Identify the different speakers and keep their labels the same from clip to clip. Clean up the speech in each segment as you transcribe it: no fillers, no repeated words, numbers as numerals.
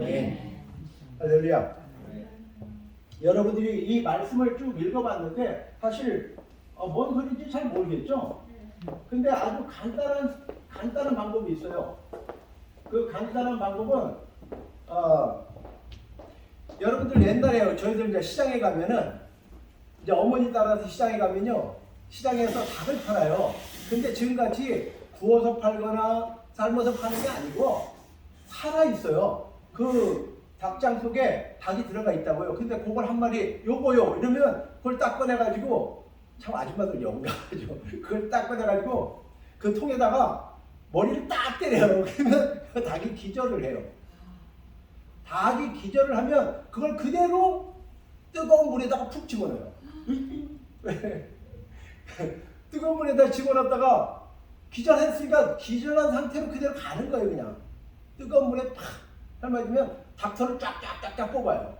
Speaker 1: 아멘. 할렐루야. 여러분들이 이 말씀을 쭉 읽어봤는데 사실 뭔 소리인지 잘 모르겠죠? 근데 아주 간단한 방법이 있어요. 그 간단한 방법은 여러분들 옛날에 저희들 이제 시장에 가면은 이제 어머니 따라서 시장에 가면요, 시장에서 닭을 팔아요. 근데 지금같이 구워서 팔거나 삶아서 파는 게 아니고 살아 있어요. 그 닭장 속에 닭이 들어가 있다고요. 근데 그걸 한 마리 요거요 이러면 그걸 딱 꺼내가지고, 참 아줌마들 영감하죠. 그걸 딱 꺼내가지고 그 통에다가 머리를 딱 때려요. 그러면 그 닭이 기절을 해요. 닭이 기절을 하면 그걸 그대로 뜨거운 물에다가 푹 집어넣어요. 뜨거운 물에다 집어넣었다가 기절했으니까 기절한 상태로 그대로 가는 거예요. 그냥 뜨거운 물에 팍 삶아주면 닭털을 쫙쫙쫙쫙 뽑아요.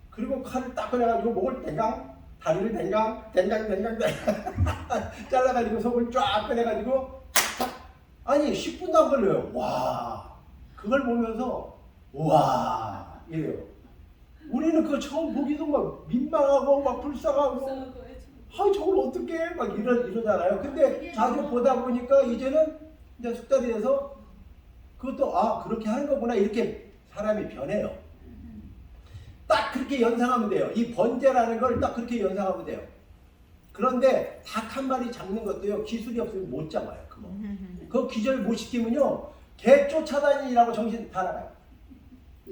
Speaker 1: 그리고 칼을 딱 꺼내가지고 목을 댕강, 다리를 댕강 잘라가지고 속을 쫙 꺼내가지고 아니 10분도 안 걸려요. 와, 그걸 보면서 와 이래요. 우리는 그거 처음 보기도 막 민망하고 막 불쌍하고 저걸 어떻게 막 이러잖아요. 근데 자주 보다 보니까 이제는 이제 숙달이 돼서 그것도 그렇게 하는 거구나 이렇게 사람이 변해요. 딱 그렇게 연상하면 돼요. 이 번제라는 걸 딱 그렇게 연상하면 돼요. 그런데 닭 한 마리 잡는 것도요, 기술이 없으면 못 잡아요. 그거 기절 못 시키면요, 개 쫓아다니라고 정신 다 나가요.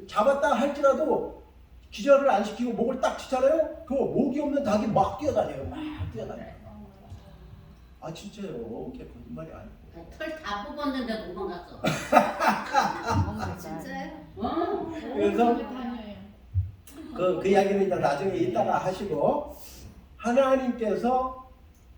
Speaker 1: 잡았다 할지라도 기절을 안 시키고 목을 딱 치잖아요. 그 목이 없는 닭이 막 뛰어다녀요. 막 뛰어다녀요. 진짜요. 그게 거짓말이 아니고.
Speaker 2: 털 다 뽑았는데 도망갔어. 진짜요?
Speaker 1: 그래서 그 이야기는 이제 나중에 이따가 하시고, 하나님께서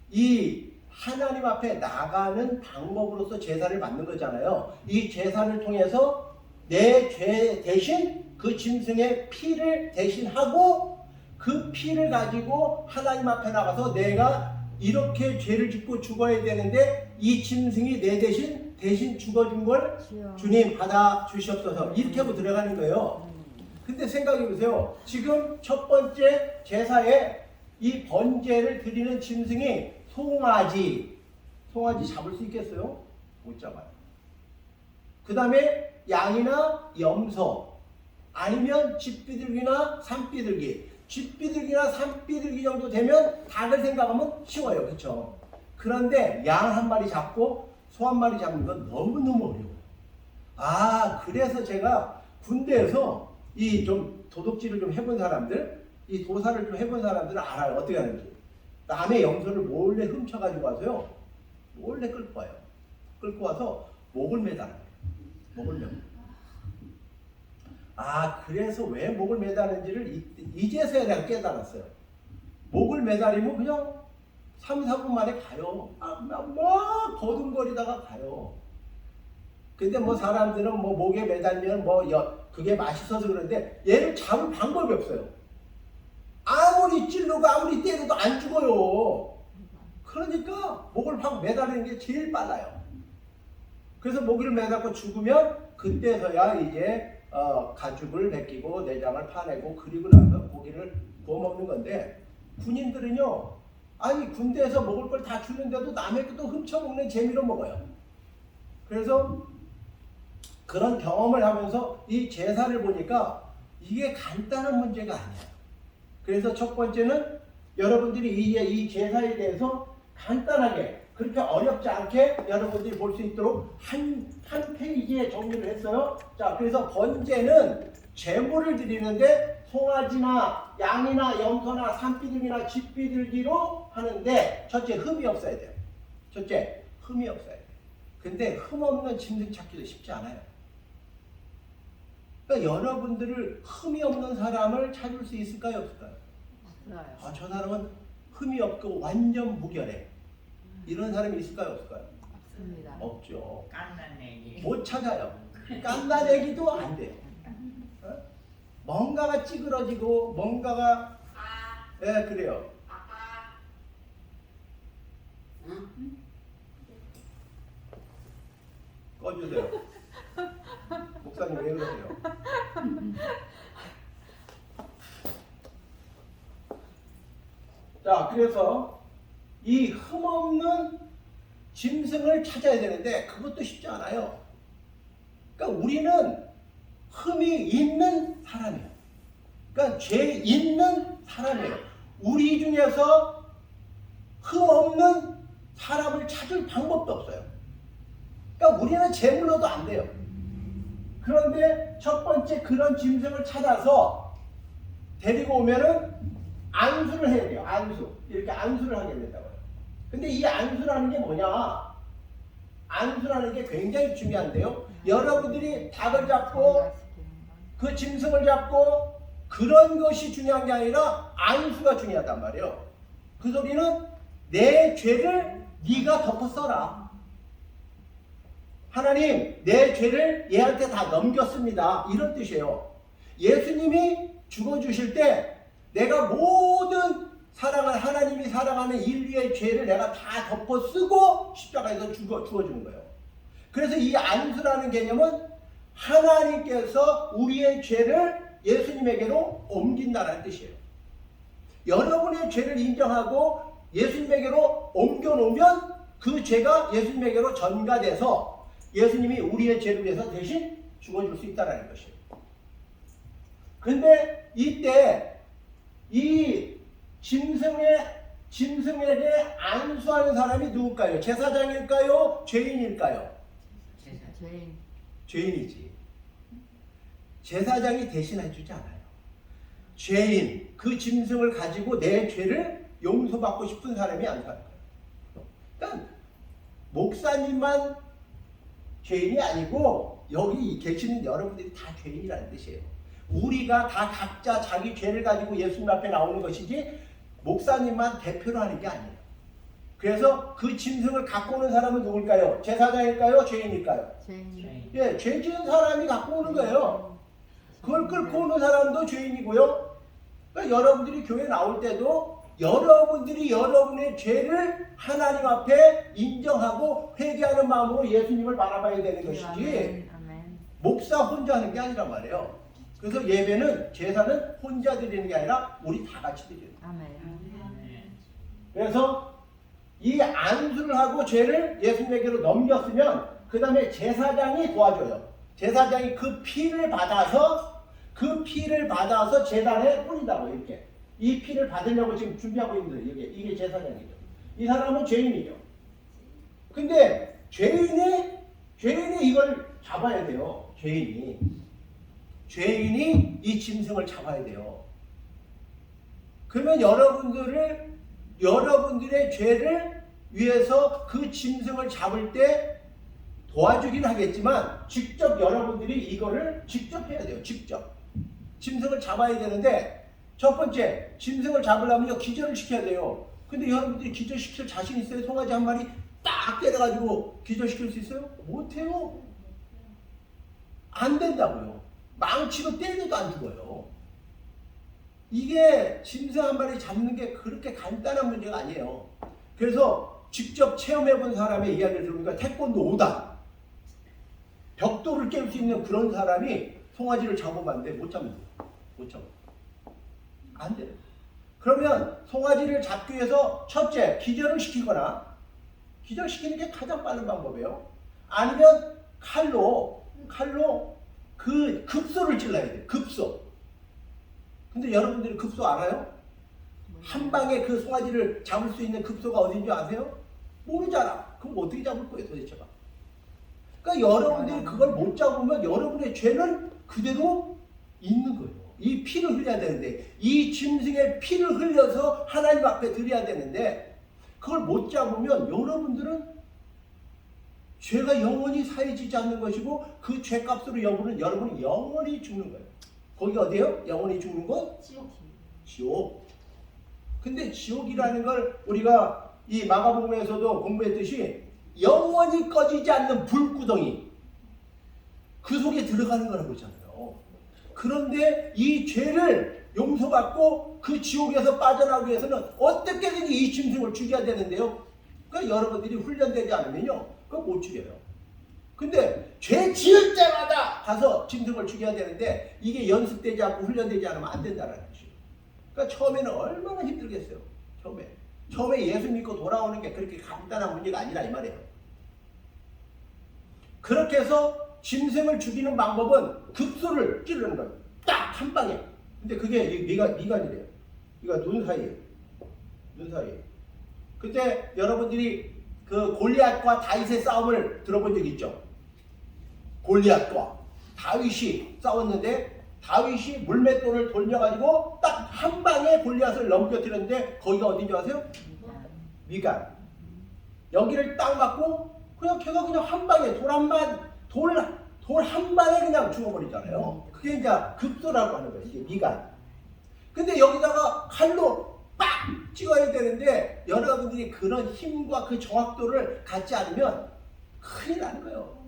Speaker 1: 이 하나님 앞에 나가는 방법으로서 제사를 받는 거잖아요. 이 제사를 통해서 내 죄 대신 그 짐승의 피를 대신하고 그 피를 가지고 하나님 앞에 나가서 내가 이렇게 죄를 짓고 죽어야 되는데 이 짐승이 내 대신 죽어준 걸 주님 받아 주시옵소서 이렇게 하고 들어가는 거예요. 근데 생각해 보세요. 지금 첫 번째 제사에 이 번제를 드리는 짐승이 송아지 잡을 수 있겠어요? 못 잡아요. 그 다음에 양이나 염소, 아니면 집비둘기나 산비둘기. 집비둘기나 산비둘기 정도 되면 닭을 생각하면 쉬워요. 그렇죠? 그런데 양 한 마리 잡고 소 한 마리 잡는 건 너무너무 어려워요. 그래서 제가 군대에서 이 좀 도둑질을 좀 해본 사람들, 이 도사를 좀 해본 사람들은 알아요. 어떻게 하는지. 남의 염소를 몰래 훔쳐가지고 와서요, 몰래 끌고 와요. 끌고 와서 목을 매달아요. 목을 매달아요. 그래서 왜 목을 매다는지를 이제서야 내가 깨달았어요. 목을 매달리면 그냥 3, 4분 만에 가요. 막 거둥거리다가 가요. 근데 뭐 사람들은 뭐 목에 매달면 그게 맛있어서 그런데 얘를 잡을 방법이 없어요. 아무리 찔러도 아무리 때려도 안 죽어요. 그러니까 목을 확 매달리는 게 제일 빨라요. 그래서 목을 매달고 죽으면 그때서야 이제 가죽을 벗기고 내장을 파내고 그리고 나서 고기를 구워 먹는 건데, 군인들은요, 군대에서 먹을 걸 다 주는데도 남의 것도 훔쳐먹는 재미로 먹어요. 그래서 그런 경험을 하면서 이 제사를 보니까 이게 간단한 문제가 아니에요. 그래서 첫 번째는 여러분들이 이 제사에 대해서 간단하게, 그렇게 어렵지 않게 여러분들이 볼 수 있도록 한 페이지에 정리를 했어요. 자, 그래서 번제는 제물을 드리는데 송아지나 양이나 염소나 산비둘기나 집비둘기로 하는데, 첫째 흠이 없어야 돼요. 첫째 흠이 없어야 돼요. 근데 흠 없는 짐승 찾기도 쉽지 않아요. 그러니까 여러분들을 흠이 없는 사람을 찾을 수 있을까요, 없을까요? 저 사람은 흠이 없고 완전 무결해. 이런 사람이 있을까요, 없을까요?
Speaker 3: 없습니다.
Speaker 1: 없죠.
Speaker 2: 깐난애기.
Speaker 1: 못 찾아요. 깐난애기도 안 돼요. 뭔가가 찌그러지고 뭔가가 그래요. 꺼주세요. 목사님 목사님 왜 그러세요? 자, 그래서 이 흠없는 짐승을 찾아야 되는데 그것도 쉽지 않아요. 그러니까 우리는 흠이 있는 사람이에요. 그러니까 죄 있는 사람이에요. 우리 중에서 흠 없는 사람을 찾을 방법도 없어요. 그러니까 우리는 제물로도 안 돼요. 그런데 첫 번째 그런 짐승을 찾아서 데리고 오면은 안수를 해야 돼요. 안수. 이렇게 안수를 하게 된다고요. 근데 이 안수라는 게 뭐냐? 안수라는 게 굉장히 중요한데요. 여러분들이 닭을 잡고 그 짐승을 잡고 그런 것이 중요한 게 아니라 안수가 중요하단 말이에요. 그 소리는 내 죄를 네가 덮어 써라. 하나님, 내 죄를 얘한테 다 넘겼습니다. 이런 뜻이에요. 예수님이 죽어주실 때 내가 모든 하나님이 사랑하는 인류의 죄를 내가 다 덮어 쓰고 십자가에서 죽어주는 거예요. 그래서 이 안수라는 개념은 하나님께서 우리의 죄를 예수님에게로 옮긴다는 뜻이에요. 여러분의 죄를 인정하고 예수님에게로 옮겨놓으면 그 죄가 예수님에게로 전가돼서 예수님이 우리의 죄를 위해서 대신 죽어줄 수 있다는 것이에요. 근데 이때 이 짐승에게 안수하는 사람이 누굴까요? 제사장일까요? 죄인일까요?
Speaker 2: 죄인.
Speaker 1: 죄인이지. 제사장이 대신해 주지 않아요. 죄인, 그 짐승을 가지고 내 죄를 용서받고 싶은 사람이 안수하는 거예요. 그러니까 목사님만 죄인이 아니고 여기 계시는 여러분들이 다 죄인이라는 뜻이에요. 우리가 다 각자 자기 죄를 가지고 예수님 앞에 나오는 것이지 목사님만 대표로 하는 게 아니에요. 그래서 그 짐승을 갖고 오는 사람은 누굴까요? 제사장일까요? 죄인일까요?
Speaker 2: 죄인.
Speaker 1: 예, 죄 지은 사람이 갖고 오는 거예요. 그걸 끌고 오는 사람도 죄인이고요. 그러니까 여러분들이 교회 나올 때도 여러분들이 여러분의 죄를 하나님 앞에 인정하고 회개하는 마음으로 예수님을 바라봐야 되는 것이지 목사 혼자 하는 게 아니란 말이에요. 그래서 예배는 제사는 혼자 드리는 게 아니라 우리 다 같이 드려요. 그래서 이 안수를 하고 죄를 예수님에게로 넘겼으면 그 다음에 제사장이 도와줘요. 제사장이 그 피를 받아서 제단에 뿌린다고. 이렇게 이 피를 받으려고 지금 준비하고 있는데 이게 제사장이죠. 이 사람은 죄인이죠. 근데 죄인이 이걸 잡아야 돼요. 죄인이 이 짐승을 잡아야 돼요. 그러면 여러분들의 죄를 위해서 그 짐승을 잡을 때 도와주긴 하겠지만 직접 여러분들이 이거를 직접 해야 돼요. 직접 짐승을 잡아야 되는데 첫 번째 짐승을 잡으려면 기절을 시켜야 돼요. 근데 여러분들이 기절시킬 자신 있어요? 송아지 한 마리 딱 때려가지고 기절시킬 수 있어요? 못해요. 안 된다고요. 망치로 때려도 안 죽어요. 이게 짐승 한 마리 잡는 게 그렇게 간단한 문제가 아니에요. 그래서 직접 체험해본 사람의 이야기를 들으니까 태권도 5단 벽돌을 깰 수 있는 그런 사람이 송아지를 잡아봤는데 못 잡는 거예요. 못 잡아. 안 돼요. 그러면 송아지를 잡기 위해서 첫째 기절을 시키거나 기절시키는 게 가장 빠른 방법이에요. 아니면 칼로 그 급소를 찔러야 돼요. 급소. 근데 여러분들이 급소 알아요? 한 방에 그 송아지를 잡을 수 있는 급소가 어딘지 아세요? 모르잖아. 그럼 어떻게 잡을 거예요 도대체가? 그러니까 여러분들이 그걸 못 잡으면 여러분의 죄는 그대로 있는 거예요. 이 피를 흘려야 되는데 이 짐승의 피를 흘려서 하나님 앞에 드려야 되는데 그걸 못 잡으면 여러분들은 죄가 영원히 사해지지 않는 것이고 그 죄값으로 여러분이 영원히 죽는 거예요. 거기가 어디예요? 영원히 죽는 곳? 지옥. 근데 지옥이라는 걸 우리가 이 마가복음에서도 공부했듯이 영원히 꺼지지 않는 불구덩이 그 속에 들어가는 거라고 했잖아요. 그런데 이 죄를 용서받고 그 지옥에서 빠져나오기 위해서는 어떻게든지 이 짐승을 죽여야 되는데요. 그러니까 여러분들이 훈련되지 않으면요 그거 못 죽여요. 근데 죄 지을 때마다 가서 짐승을 죽여야 되는데 이게 연습되지 않고 훈련되지 않으면 안 된다는 거죠. 그러니까 처음에는 얼마나 힘들겠어요. 처음에 예수 믿고 돌아오는 게 그렇게 간단한 문제가 아니라 이 말이에요. 그렇게 해서 짐승을 죽이는 방법은 급소를 찌르는 거예요. 딱 한 방에. 근데 그게 미간이래요. 그러니까 눈 사이에. 그때 여러분들이 그 골리앗과 다윗의 싸움을 들어본 적 있죠? 골리앗과 다윗이 싸웠는데 다윗이 물맷돌을 돌려가지고 딱 한 방에 골리앗을 넘겨뜨렸는데 거기가 어딘지 아세요? 미간. 여기를 딱 맞고 그냥 걔가 그냥 한 방에 돌 한 방에 그냥 죽어버리잖아요. 그게 이제 급소라고 하는 거예요. 이게 미간. 근데 여기다가 칼로 빡 찍어야 되는데 여러분들이 그런 힘과 그 정확도를 갖지 않으면 큰일 나는 거예요.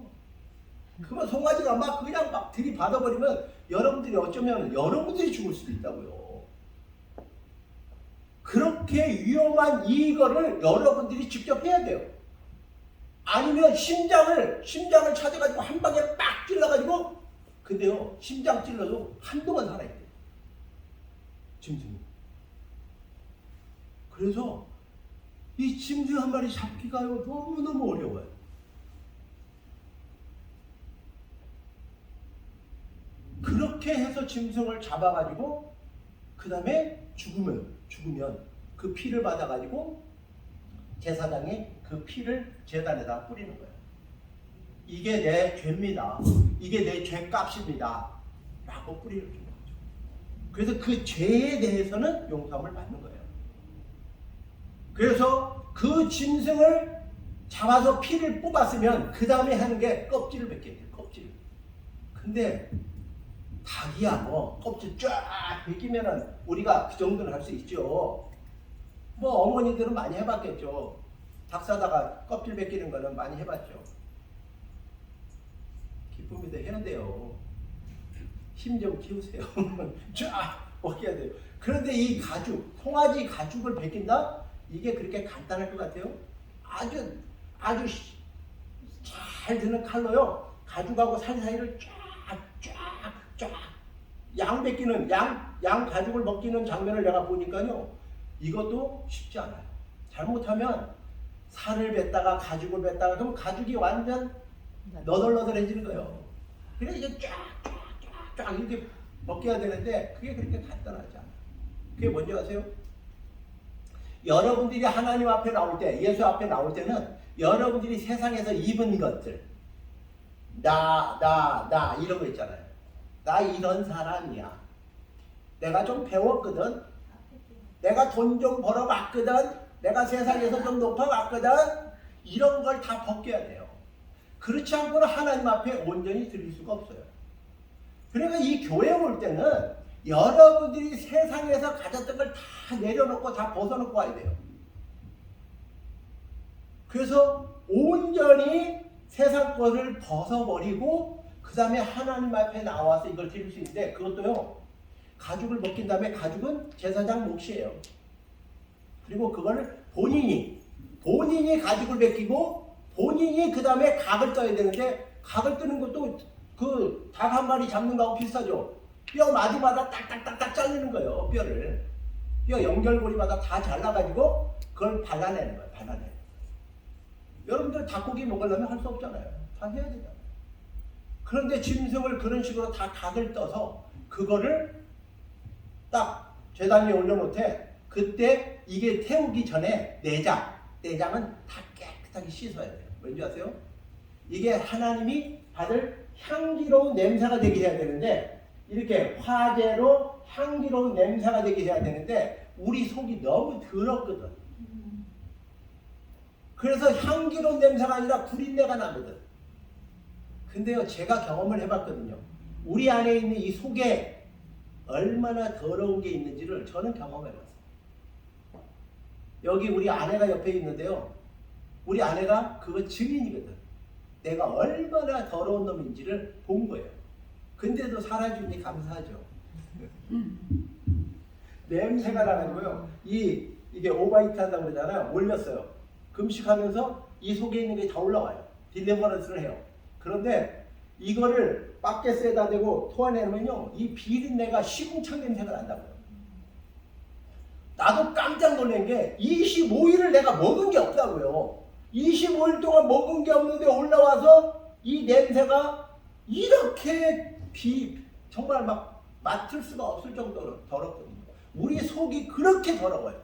Speaker 1: 그러면 송아지가 그냥 들이받아버리면 여러분들이 어쩌면 여러분들이 죽을 수도 있다고요. 그렇게 위험한 이거를 여러분들이 직접 해야 돼요. 아니면 심장을 찾아가지고 한 방에 빡 찔러가지고 근데요 심장 찔러도 한동안 살아있대요. 짐승이. 그래서 이 짐승 한 마리 잡기가요 너무너무 어려워요. 그렇게 해서 짐승을 잡아가지고 그 다음에 죽으면 그 피를 받아가지고 제사장이 그 피를 제단에다 뿌리는 거예요. 이게 내 죄입니다. 이게 내 죄값입니다. 라고 뿌리는 거죠. 그래서 그 죄에 대해서는 용서함을 받는 거예요. 그래서 그 짐승을 잡아서 피를 뽑았으면 그 다음에 하는 게 껍질을 벗겨야 돼요. 껍질. 근데 닭이야 껍질 쫙 벗기면은 우리가 그 정도는 할 수 있죠. 어머니들은 많이 해봤겠죠. 닭 사다가 껍질 벗기는 거는 많이 해봤죠. 기쁨이도 해야 돼요. 힘 좀 키우세요. 쫙 벗겨야 돼요. 그런데 이 송아지 가죽을 벗긴다? 이게 그렇게 간단할 것 같아요? 아주 잘 드는 칼로요. 가죽하고 살 사이를 쫙 양 벗기는 양 가죽을 벗기는 장면을 내가 보니까요. 이것도 쉽지 않아요. 잘못하면 살을 뱉다가 가죽을 뱉다가 그럼 가죽이 완전 너덜너덜해지는 거예요. 그래서 이게 쫙 이렇게 벗겨야 되는데 그게 그렇게 간단하지 않아요. 그게 뭔지 아세요? 여러분들이 하나님 앞에 나올 때, 예수 앞에 나올 때는 여러분들이 세상에서 입은 것들, 나 이런 거 있잖아요. 나 이런 사람이야. 내가 좀 배웠거든. 내가 돈 좀 벌어봤거든. 내가 세상에서 좀 높아봤거든. 이런 걸 다 벗겨야 돼요. 그렇지 않고는 하나님 앞에 온전히 드릴 수가 없어요. 그러니까 이 교회 올 때는 여러분들이 세상에서 가졌던 걸 다 내려놓고 다 벗어놓고 와야 돼요. 그래서 온전히 세상 것을 벗어버리고 그 다음에 하나님 앞에 나와서 이걸 드릴 수 있는데 그것도요. 가죽을 벗긴 다음에 가죽은 제사장 몫이에요. 그리고 그거를 본인이 가죽을 벗기고 본인이 그 다음에 각을 떠야 되는데 각을 뜨는 것도 그 닭 한 마리 잡는 거하고 비슷하죠. 뼈 마디마다 딱딱딱딱 잘리는 거예요. 뼈 연결고리마다 다 잘라가지고 그걸 발라내는 거예요. 여러분들 닭고기 먹으려면 할 수 없잖아요. 다 해야 되잖아요. 그런데 짐승을 그런 식으로 다 각을 떠서 그거를 딱 제단 위에 올려놓되 그때 이게 태우기 전에 내장은 다 깨끗하게 씻어야 돼요. 왠지 아세요? 이게 하나님이 받을 향기로운 냄새가 되게 해야 되는데 이렇게 화재로 향기로운 냄새가 되게 해야 되는데 우리 속이 너무 더럽거든. 그래서 향기로운 냄새가 아니라 구린내가 나거든. 근데요 제가 경험을 해봤거든요. 우리 안에 있는 이 속에 얼마나 더러운 게 있는지를 저는 경험해봤어요. 여기 우리 아내가 옆에 있는데요. 우리 아내가 그거 증인이거든. 내가 얼마나 더러운 놈인지를 본 거예요. 근데도 살아주니 감사하죠. 냄새가 나가지고요. 이게 오바이트 한다고 그러잖아요. 올렸어요. 금식하면서 이 속에 있는 게 다 올라와요. 딜레버런스를 해요. 그런데 이거를 바켓에다 대고 토해내면요, 이 비린내가 시궁창 냄새가 난다고요. 나도 깜짝 놀란 게 25일을 내가 먹은 게 없다고요. 25일 동안 먹은 게 없는데 올라와서 이 냄새가 이렇게 정말 막 맡을 수가 없을 정도로 더럽거든요. 우리 속이 그렇게 더러워요.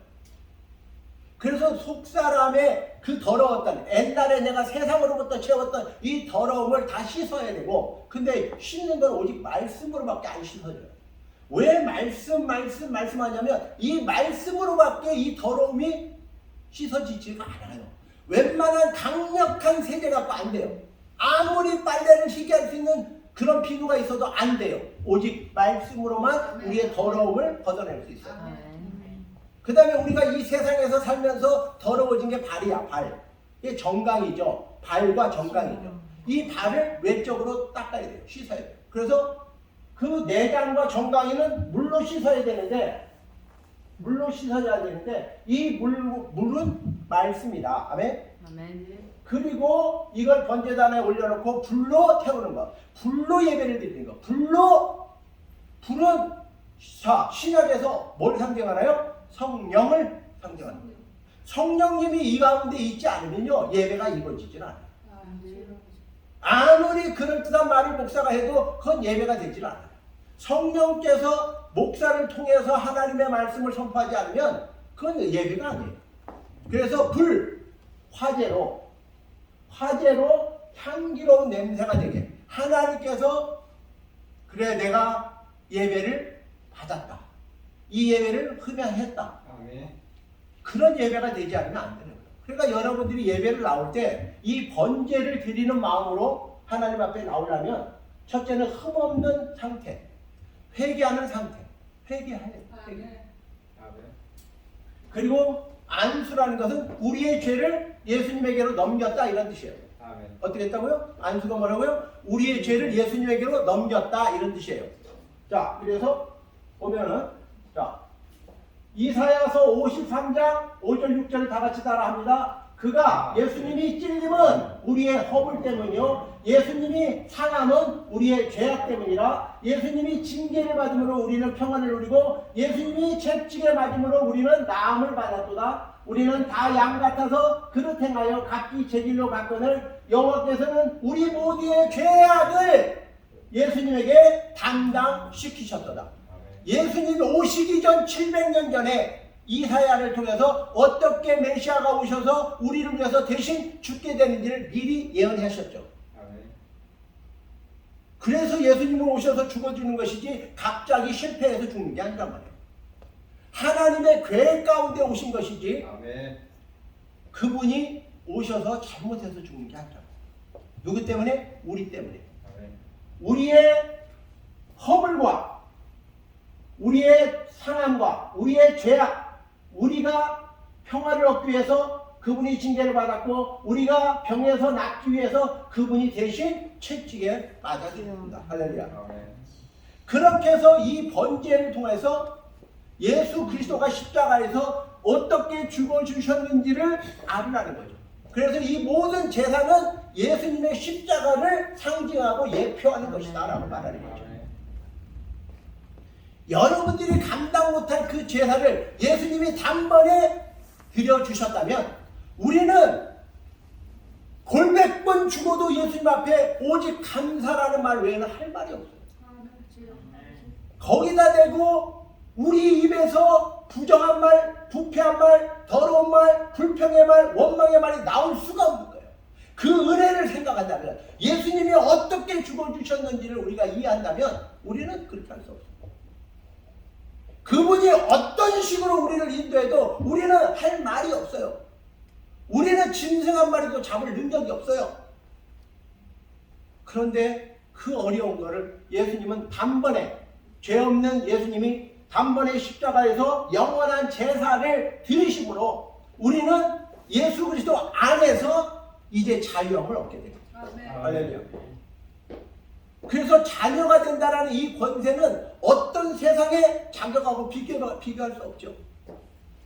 Speaker 1: 그래서 속사람의 그 더러웠던, 옛날에 내가 세상으로부터 채웠던 이 더러움을 다 씻어야 되고, 근데 씻는 건 오직 말씀으로밖에 안 씻어져요. 왜 말씀하냐면 이 말씀으로밖에 이 더러움이 씻어지지가 않아요. 웬만한 강력한 세제 갖고 안 돼요. 아무리 빨래를 쉽게 할 수 있는 그런 비누가 있어도 안 돼요. 오직 말씀으로만 우리의 더러움을 벗어낼 수 있어요. 그 다음에 우리가 이 세상에서 살면서 더러워진 게 발이야, 발. 이게 정강이죠. 발과 정강이죠. 이 발을 외적으로 닦아야 돼요. 씻어야 돼요. 그래서 그 내장과 정강이는 물로 씻어야 되는데, 이 물은 말씀이다. 아멘? 그리고 이걸 번제단에 올려놓고 불로 태우는 것. 불로 예배를 드리는 것. 불은 신약에서 뭘 상징하나요? 성령을 상징합니다. 성령님이 이 가운데 있지 않으면요, 예배가 이루어지질 않아요. 아무리 그럴듯한 말을 목사가 해도 그건 예배가 되질 않아요. 성령께서 목사를 통해서 하나님의 말씀을 선포하지 않으면 그건 예배가 아니에요. 그래서 화재로 향기로운 냄새가 되게 하나님께서, 그래 내가 예배를 받았다, 이 예배를 흠양했다, 그런 예배가 되지 않으면 안 되는 거예요. 그러니까 여러분들이 예배를 나올 때 이 번제를 드리는 마음으로 하나님 앞에 나오려면, 첫째는 흠없는 상태, 회개하는 상태, 회개해야 돼요. 그리고 안수라는 것은 우리의 죄를 예수님에게로 넘겼다, 이런 뜻이에요. 어떻게 했다고요? 안수가 뭐라고요? 우리의 죄를 예수님에게로 넘겼다, 이런 뜻이에요. 자, 그래서 보면은, 자, 이사야서 53장 5절 6절을 다 같이 따라합니다. 그가, 예수님이 찔림은 우리의 허물 때문이요, 예수님이 상함은 우리의 죄악 때문이라. 예수님이 징계를 받음으로 우리는 평안을 누리고, 예수님이 채찍에 맞음으로 우리는 나음을 받았도다. 우리는 다 양 같아서 그릇 행하여 각기 제 길로 갔거늘 여호와께서는 우리 모두의 죄악을 예수님에게 담당시키셨도다. 예수님이 오시기 전 700년 전에 이사야를 통해서 어떻게 메시아가 오셔서 우리를 위해서 대신 죽게 되는지를 미리 예언하셨죠. 그래서 예수님은 오셔서 죽어주는 것이지 갑자기 실패해서 죽는 게 아니란 말이에요. 하나님의 계획 가운데 오신 것이지 그분이 오셔서 잘못해서 죽는 게 아니라. 누구 때문에? 우리 때문에. 우리의 허물과 우리의 상함과 우리의 죄악, 우리가 평화를 얻기 위해서 그분이 징계를 받았고, 우리가 병에서 낫기 위해서 그분이 대신 채찍에 맞아 죽습니다. 할렐루야. 그렇게 해서 이 번제를 통해서 예수 그리스도가 십자가에서 어떻게 죽어주셨는지를 알으라는 거죠. 그래서 이 모든 제사는 예수님의 십자가를 상징하고 예표하는 것이다 라고 말하는 거죠. 여러분들이 감당 못할 그 제사를 예수님이 단번에 드려주셨다면, 우리는 골백번 죽어도 예수님 앞에 오직 감사라는 말 외에는 할 말이 없어요. 거기다 대고 우리 입에서 부정한 말, 부패한 말, 더러운 말, 불평의 말, 원망의 말이 나올 수가 없는 거예요. 그 은혜를 생각한다면, 예수님이 어떻게 죽어주셨는지를 우리가 이해한다면 우리는 그렇게 할 수 없어요. 그분이 어떤 식으로 우리를 인도해도 우리는 할 말이 없어요. 우리는 짐승 한 마리도 잡을 능력이 없어요. 그런데 그 어려운 거를 예수님은 단번에, 죄 없는 예수님이 단번에 십자가에서 영원한 제사를 드리심으로 우리는 예수 그리스도 안에서 이제 자유함을 얻게 됩니다. 할렐루야. 그래서 자녀가 된다라는 이 권세는 어떤 세상의 자격하고 비교할 수 없죠.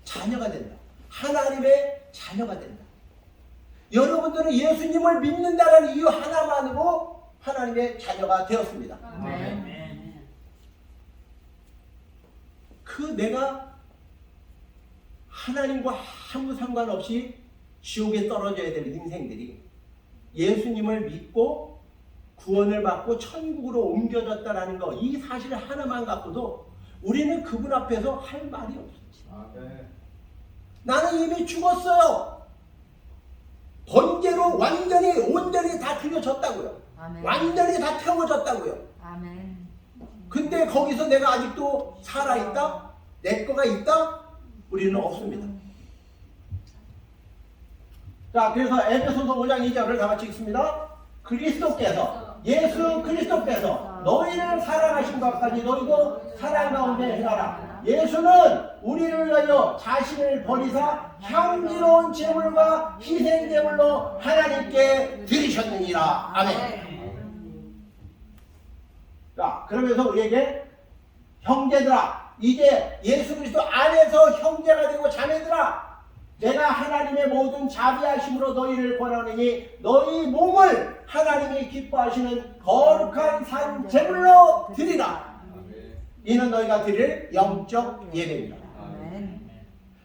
Speaker 1: 자녀가 된다. 하나님의 자녀가 된다. 여러분들은 예수님을 믿는다는 이유 하나만으로 하나님의 자녀가 되었습니다.
Speaker 2: 아멘.
Speaker 1: 그 내가 하나님과 아무 상관없이 지옥에 떨어져야 될 인생들이 예수님을 믿고 구원을 받고 천국으로 옮겨졌다는 거, 이 사실 하나만 갖고도 우리는 그분 앞에서 할 말이 없어요. 나는 이미 죽었어요. 번개로 완전히 온전히 다 들려졌다고요.
Speaker 2: 아멘.
Speaker 1: 완전히 다 태워졌다고요.
Speaker 2: 아멘.
Speaker 1: 근데 거기서 내가 아직도 살아있다? 내 거가 있다? 우리는 없습니다. 자, 그래서 에베소서 5장 2절을 다 같이 읽습니다. 그리스도께서, 예수 그리스도께서 너희를 사랑하신 것까지 너희도 사랑 가운데 행하라. 예수는 우리를 위하여 자신을 버리사 향기로운 제물과 희생 제물로 하나님께 드리셨느니라. 아멘. 자, 그러면서 우리에게 형제들아, 이제 예수 그리스도 안에서 형제가 되고 자매들아, 내가 하나님의 모든 자비하심으로 너희를 권하느니 너희 몸을 하나님이 기뻐하시는 거룩한 산 제물로 드리라. 이는 너희가 드릴 영적 예배입니다.
Speaker 2: 아멘.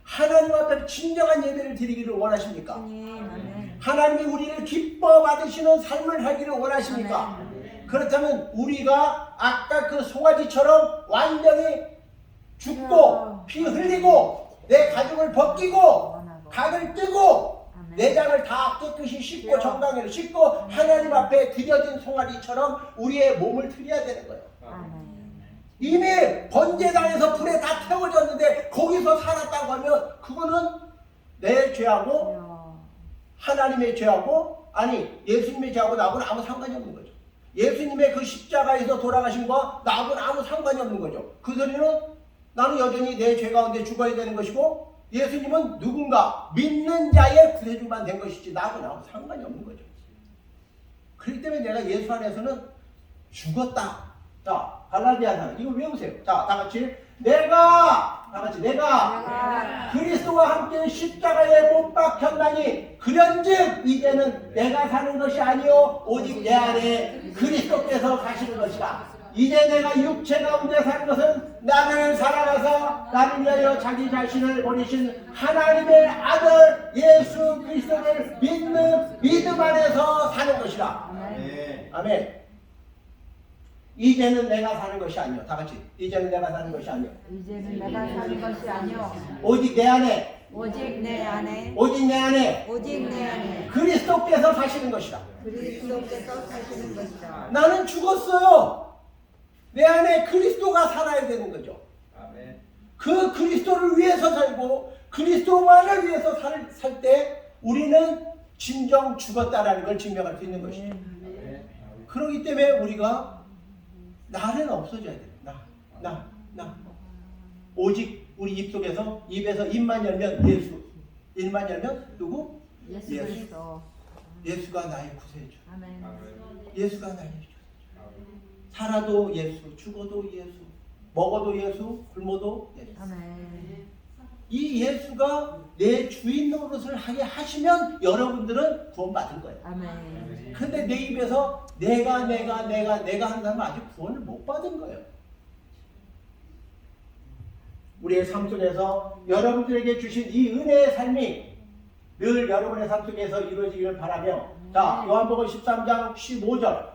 Speaker 1: 하나님 앞에 진정한 예배를 드리기를 원하십니까?
Speaker 2: 아멘.
Speaker 1: 하나님이 우리를 기뻐 받으시는 삶을 하기를 원하십니까? 그렇다면 우리가 아까 그 송아지처럼 완전히 죽고 피 흘리고 내 가죽을 벗기고 각을 뜨고 내장을 다 깨끗이 씻고 정강이를 씻고 하나님 앞에 드려진 송아지처럼 우리의 몸을 드려야 되는 거예요. 이미 번제단에서 불에 다 태워졌는데 거기서 살았다고 하면 그거는 내 죄하고 하나님의 죄하고, 아니 예수님의 죄하고 나하고는 아무 상관이 없는 거죠. 예수님의 그 십자가에서 돌아가신 거와 나하고는 아무 상관이 없는 거죠. 그 소리는 나는 여전히 내 죄 가운데 죽어야 되는 것이고 예수님은 누군가 믿는 자의 구세주만 된 것이지 나하고는 아무 상관이 없는 거죠. 그렇기 때문에 내가 예수 안에서는 죽었다. 자, 갈라디아서 이거 외우세요. 자, 다 같이 내가 그리스도와 함께 십자가에 못 박혔나니 그런즉 이제는 내가 사는 것이 아니요 오직 내 안에 그리스도께서 사시는 것이다. 이제 내가 육체 가운데 사는 것은 나를 사랑하사 나를 위하여 자기 자신을 버리신 하나님의 아들 예수 그리스도를 믿는 믿음 안에서 사는 것이다. 아멘. 이제는 내가 사는 것이 아니요. 다 같이. 이제는 내가 사는 것이 아니요.
Speaker 2: 이제는 내가 사는 것이 아니요
Speaker 1: 오직 내 안에.
Speaker 2: 오직 내 안에
Speaker 1: 오직 내 안에.
Speaker 2: 오직 내 안에
Speaker 1: 그리스도께서 사시는 것이다.
Speaker 2: 그리스도께서 사시는 것이다.
Speaker 1: 나는 죽었어요. 내 안에 그리스도가 살아야 되는 거죠. 그 그리스도를 위해서 살고 그리스도만을 위해서 살 때 우리는 진정 죽었다라는 걸 증명할 수 있는 것이죠. 그렇기 때문에 우리가 나는 없어져야 돼요. 나. 오직 우리 입속에서 입에서 입만 열면 예수. 입만 열면 누구?
Speaker 2: 예수 그리스도.
Speaker 1: 예수가 나의 구세주.
Speaker 2: 아멘.
Speaker 1: 예수가 나의 구세주. 살아도 예수, 죽어도 예수, 먹어도 예수, 굶어도 예수.
Speaker 2: 아멘.
Speaker 1: 이 예수가 내 주인 노릇을 하게 하시면 여러분들은 구원받을 거예요.
Speaker 2: 아멘.
Speaker 1: 근데 내 입에서 내가 한다면 아직 구원을 못 받은 거예요. 우리의 삶 속에서 여러분들에게 주신 이 은혜의 삶이 늘 여러분의 삶 속에서 이루어지기를 바라며, 자, 요한복음 13장 15절,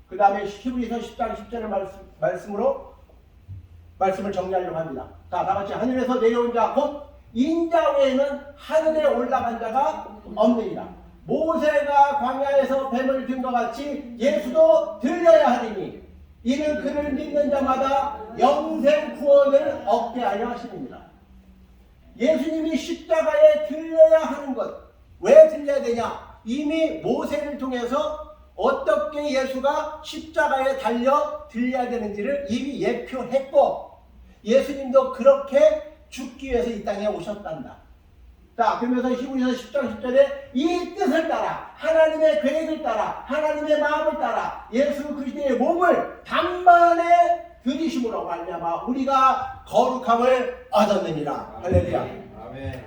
Speaker 1: 그 다음에 히브리서 10장 10절의 말씀을 정리하려고 합니다. 자, 다 같이 하늘에서 내려온 자 곧 인자 외에는 하늘에 올라간 자가 없느니라. 모세가 광야에서 뱀을 든 것 같이 예수도 들려야 하리니 이는 그를 믿는 자마다 영생 구원을 얻게 하려 하심입니다. 예수님이 십자가에 들려야 하는 것, 왜 들려야 되냐? 이미 모세를 통해서 어떻게 예수가 십자가에 달려 들려야 되는지를 이미 예표했고 예수님도 그렇게 죽기 위해서 이 땅에 오셨단다. 자, 그러면서 히브리서 10장 10절에 이 뜻을 따라 하나님의 계획을 따라 하나님의 마음을 따라 예수 그리스도의 몸을 단번에 드리심으로 말미암아 우리가 거룩함을 얻었느니라. 할렐루야.
Speaker 3: 아멘.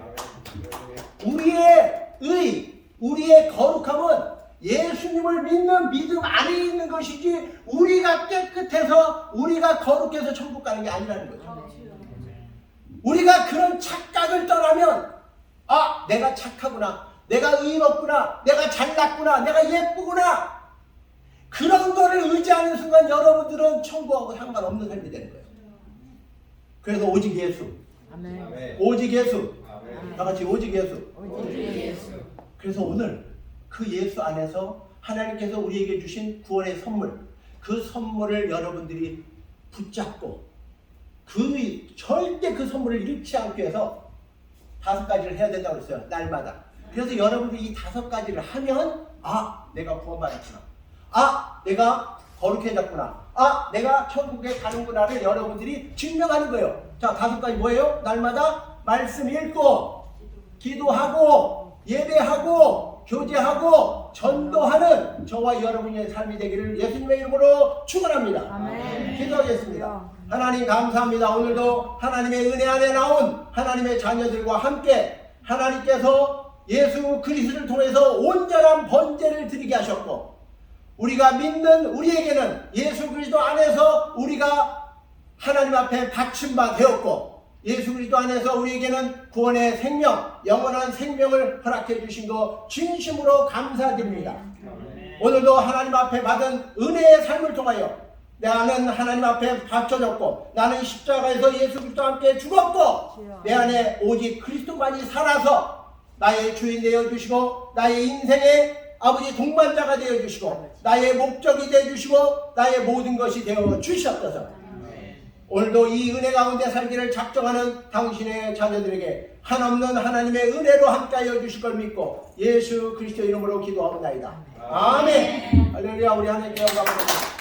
Speaker 1: 우리의 의, 우리의 거룩함은 예수님을 믿는 믿음 안에 있는 것이지 우리가 깨끗해서 우리가 거룩해서 천국 가는 게 아니라는 거죠. 우리가 그런 착각을 떠나면 아, 내가 착하구나, 내가 의롭구나, 내가 잘났구나, 내가 예쁘구나, 그런 거를 의지하는 순간 여러분들은 천국하고 상관없는 삶이 되는 거예요. 그래서 오직 예수,
Speaker 2: 아멘.
Speaker 1: 오직 예수,
Speaker 3: 아멘.
Speaker 1: 다 같이 오직 예수.
Speaker 2: 오직 예수.
Speaker 1: 그래서 오늘 그 예수 안에서 하나님께서 우리에게 주신 구원의 선물, 그 선물을 여러분들이 붙잡고 절대 그 선물을 잃지 않기 위해서 5가지를 해야 된다고 그랬어요. 날마다. 그래서 여러분들이 이 5가지를 하면 아, 내가 구원받았구나, 아, 내가 거룩해졌구나, 아, 내가 천국에 가는구나를 여러분들이 증명하는 거예요. 자, 5가지 뭐예요? 날마다 말씀 읽고 기도하고 예배하고 교제하고 전도하는 저와 여러분의 삶이 되기를 예수님의 이름으로 축원합니다.
Speaker 2: 아멘.
Speaker 1: 기도하겠습니다. 하나님 감사합니다. 오늘도 하나님의 은혜 안에 나온 하나님의 자녀들과 함께 하나님께서 예수 그리스도를 통해서 온전한 번제를 드리게 하셨고, 우리가 믿는 우리에게는 예수 그리스도 안에서 우리가 하나님 앞에 바친 바 되었고, 예수 그리스도 안에서 우리에게는 구원의 생명, 영원한 생명을 허락해 주신 거 진심으로 감사드립니다. 오늘도 하나님 앞에 받은 은혜의 삶을 통하여 나는 하나님 앞에 바쳐졌고, 나는 십자가에서 예수 그리스도와 함께 죽었고, 내 안에 오직 그리스도만이 살아서 나의 주인 되어주시고, 나의 인생의 아버지 동반자가 되어주시고, 나의 목적이 되어주시고, 나의 모든 것이 되어주셨소서. 오늘도 이 은혜 가운데 살기를 작정하는 당신의 자녀들에게 한없는 하나님의 은혜로 함께하여 주실 걸 믿고 예수 그리스도 이름으로 기도하옵나이다. 아멘. 할렐루야. 우리 하나님께 영광을 드립니다.